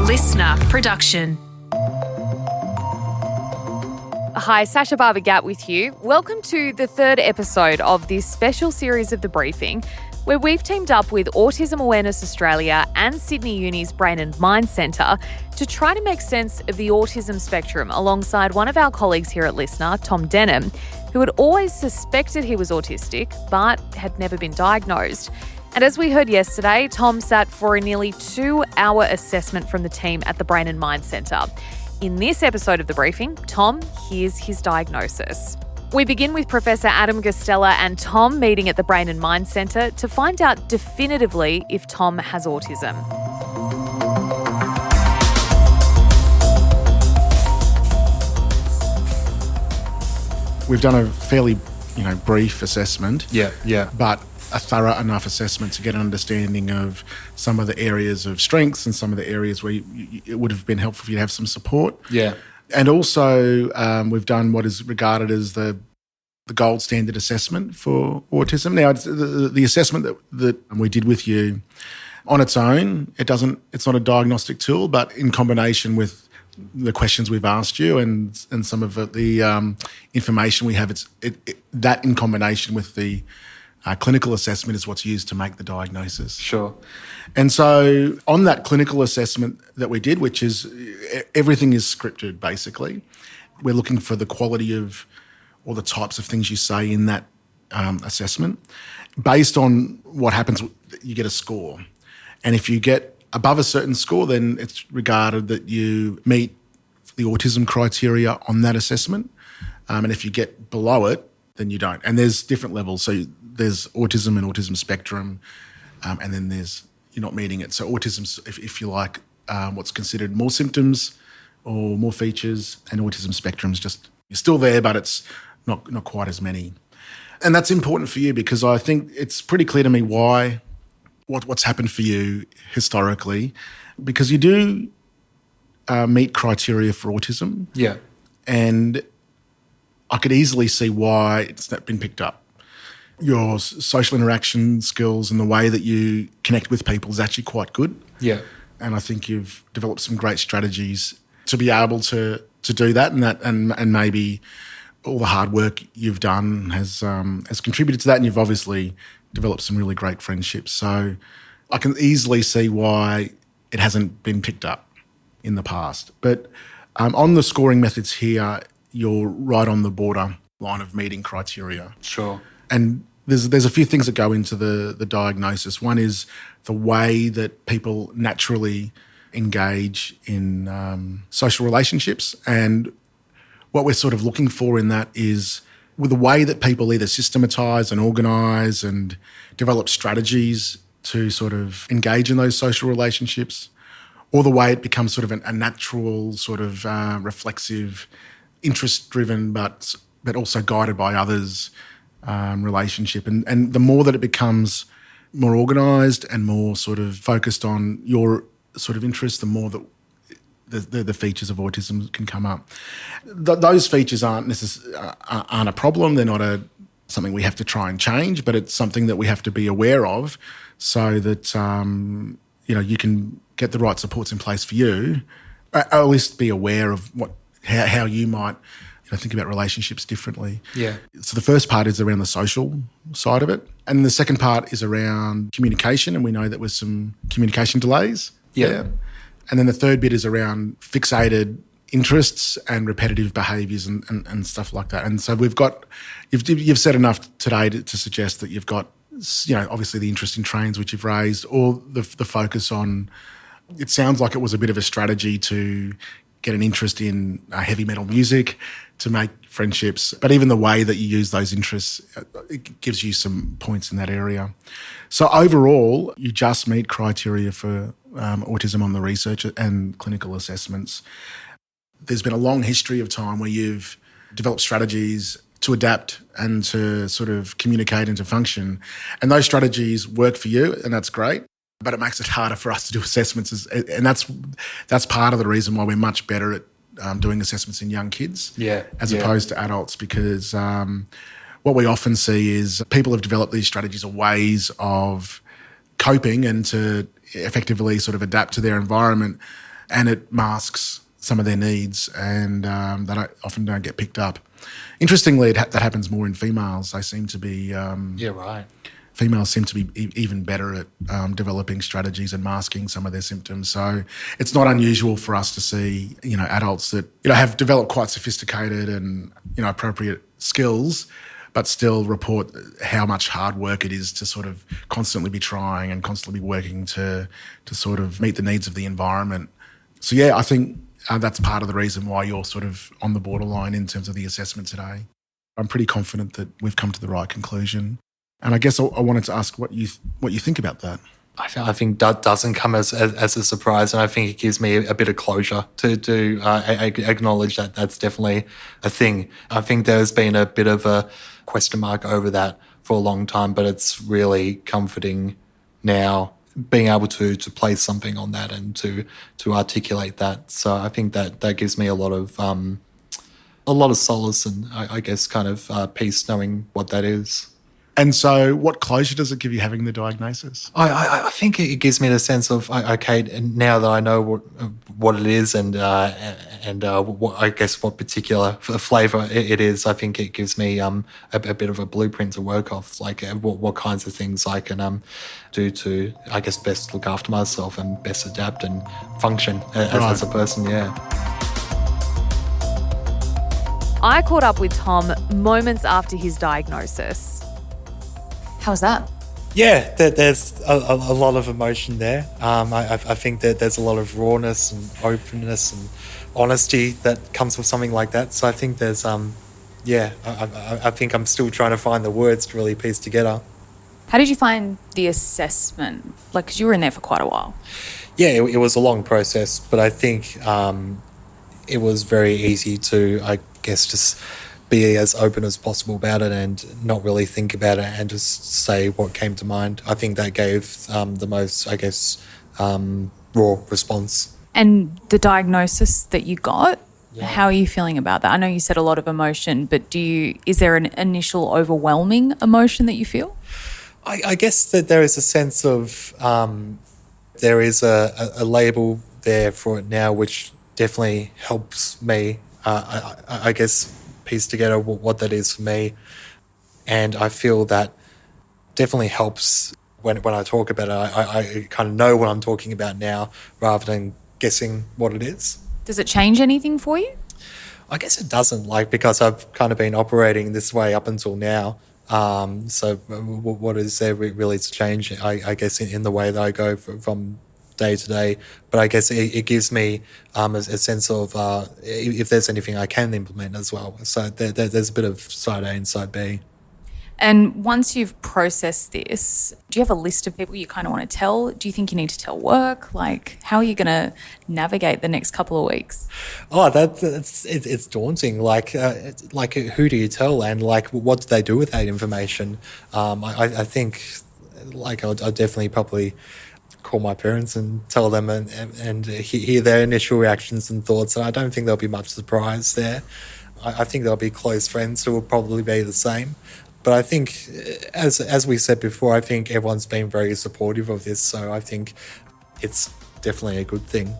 listener production. Hi, Sasha Barber-Gatt with you. Welcome to the third episode of this special series of The Briefing, where we've teamed up with Autism Awareness Australia and Sydney Uni's Brain and Mind Centre to try to make sense of the autism spectrum alongside one of our colleagues here at Listener, Tom Denham, who had always suspected he was autistic but had never been diagnosed. And as we heard yesterday, Tom sat for a nearly 2-hour assessment from the team at the Brain and Mind Centre. In this episode of The Briefing, Tom hears his diagnosis. We begin with Professor Adam Guastella and Tom meeting at the Brain and Mind Centre to find out definitively if Tom has autism. We've done a fairly, brief assessment. Yeah. But a thorough enough assessment to get an understanding of some of the areas of strengths and some of the areas where it would have been helpful for you to have some support. Yeah. And also we've done what is regarded as the gold standard assessment for autism. Now, it's the assessment that we did with you on its own, it's not a diagnostic tool, but in combination with the questions we've asked you and some of the information we have, that in combination with the clinical assessment is what's used to make the diagnosis. Sure. And so on that clinical assessment that we did, which is everything is scripted basically, we're looking for the quality of or the types of things you say in that assessment. Based on what happens, you get a score. And if you get above a certain score, then it's regarded that you meet the autism criteria on that assessment. And if you get below it, then you don't. And there's different levels. So there's autism and autism spectrum, and then you're not meeting it. So autism's, if you like, what's considered more symptoms or more features, and autism spectrum's just, you're still there, but it's not quite as many. And that's important for you because I think it's pretty clear to me what's happened for you historically, because you do meet criteria for autism. Yeah. And I could easily see why it's not been picked up. Your social interaction skills and the way that you connect with people is actually quite good. Yeah. And I think you've developed some great strategies to be able to do that, and maybe all the hard work you've done has contributed to that, and you've obviously developed some really great friendships. So I can easily see why it hasn't been picked up in the past. But on the scoring methods here, you're right on the border line of meeting criteria. Sure. And there's a few things that go into the diagnosis. One is the way that people naturally engage in social relationships. And what we're sort of looking for in that is with the way that people either systematise and organise and develop strategies to sort of engage in those social relationships, or the way it becomes sort of a natural sort of reflexive, interest-driven but also guided by others relationship. And the more that it becomes more organised and more sort of focused on your sort of interests, the more that the features of autism can come up. Those features aren't a problem. They're not something we have to try and change, but it's something that we have to be aware of so that you can get the right supports in place for you, or at least be aware of how you might think about relationships differently. Yeah. So the first part is around the social side of it, and the second part is around communication, and we know that with some communication delays. Yeah. And then the third bit is around fixated interests and repetitive behaviours and stuff like that. And so you've said enough today to suggest that you've got, obviously the interest in trains, which you've raised, or the focus on, it sounds like it was a bit of a strategy to get an interest in heavy metal music, to make friendships. But even the way that you use those interests, it gives you some points in that area. So overall, you just meet criteria for autism on the research and clinical assessments. There's been a long history of time where you've developed strategies to adapt and to sort of communicate and to function. And those strategies work for you, and that's great. But it makes it harder for us to do assessments. And that's part of the reason why we're much better at doing assessments in young kids as opposed to adults, because what we often see is people have developed these strategies or ways of coping and to effectively sort of adapt to their environment and it masks some of their needs, and often don't get picked up. Interestingly, that happens more in females. They seem to be females seem to be even better at developing strategies and masking some of their symptoms. So it's not unusual for us to see, adults that, have developed quite sophisticated and, appropriate skills, but still report how much hard work it is to sort of constantly be trying and constantly be working to sort of meet the needs of the environment. So, yeah, I think that's part of the reason why you're sort of on the borderline in terms of the assessment today. I'm pretty confident that we've come to the right conclusion. And I guess I wanted to ask what you think about that. I think that doesn't come as a surprise, and I think it gives me a bit of closure to acknowledge that that's definitely a thing. I think there's been a bit of a question mark over that for a long time, but it's really comforting now being able to place something on that and to articulate that. So I think that gives me a lot of solace and I guess kind of peace knowing what that is. And so what closure does it give you having the diagnosis? I think it gives me the sense of, okay, now that I know what it is and what, I guess what particular flavour it is, I think it gives me a bit of a blueprint to work off, like what kinds of things I can do to, I guess, best look after myself and best adapt and function as a person, yeah. I caught up with Tom moments after his diagnosis. How was that? Yeah, there's a lot of emotion there. I think that there's a lot of rawness and openness and honesty that comes with something like that. So I think there's, I think I'm still trying to find the words to really piece together. How did you find the assessment? Like, 'cause you were in there for quite a while. Yeah, it was a long process, but I think it was very easy to, I guess, just be as open as possible about it and not really think about it and just say what came to mind. I think that gave the most, I guess, raw response. And the diagnosis that you got, how are you feeling about that? I know you said a lot of emotion, but is there an initial overwhelming emotion that you feel? I guess that there is a sense of there is a label there for it now, which definitely helps me, I guess, piece together what that is for me. And I feel that definitely helps when I talk about it. I kind of know what I'm talking about now rather than guessing what it is. Does it change anything for you? I guess it doesn't, because I've kind of been operating this way up until now. So what is there really to change, I guess, in the way that I go from day to day? But I guess it gives me a sense of if there's anything I can implement as well. So there's a bit of side A and side B. And once you've processed this, do you have a list of people you kind of want to tell? Do you think you need to tell work? Like, how are you going to navigate the next couple of weeks? Oh, it's daunting. Like who do you tell, and what do they do with that information? I think I'll definitely probably call my parents and tell them and hear their initial reactions and thoughts. And I don't think there'll be much surprise there. I think there'll be close friends who will probably be the same. But I think, as we said before, I think everyone's been very supportive of this. So I think it's definitely a good thing.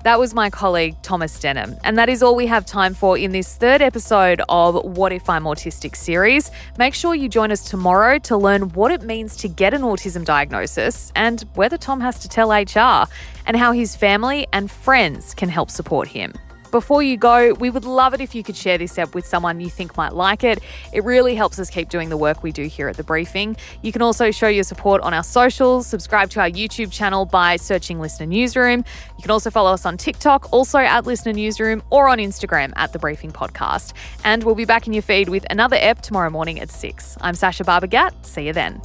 That was my colleague, Thomas Denham. And that is all we have time for in this third episode of What If I'm Autistic series. Make sure you join us tomorrow to learn what it means to get an autism diagnosis and whether Tom has to tell HR and how his family and friends can help support him. Before you go, we would love it if you could share this app with someone you think might like it. It really helps us keep doing the work we do here at The Briefing. You can also show your support on our socials, subscribe to our YouTube channel by searching Listener Newsroom. You can also follow us on TikTok, also at Listener Newsroom, or on Instagram at The Briefing Podcast. And we'll be back in your feed with another ep tomorrow morning at 6. I'm Sasha Barbagat. See you then.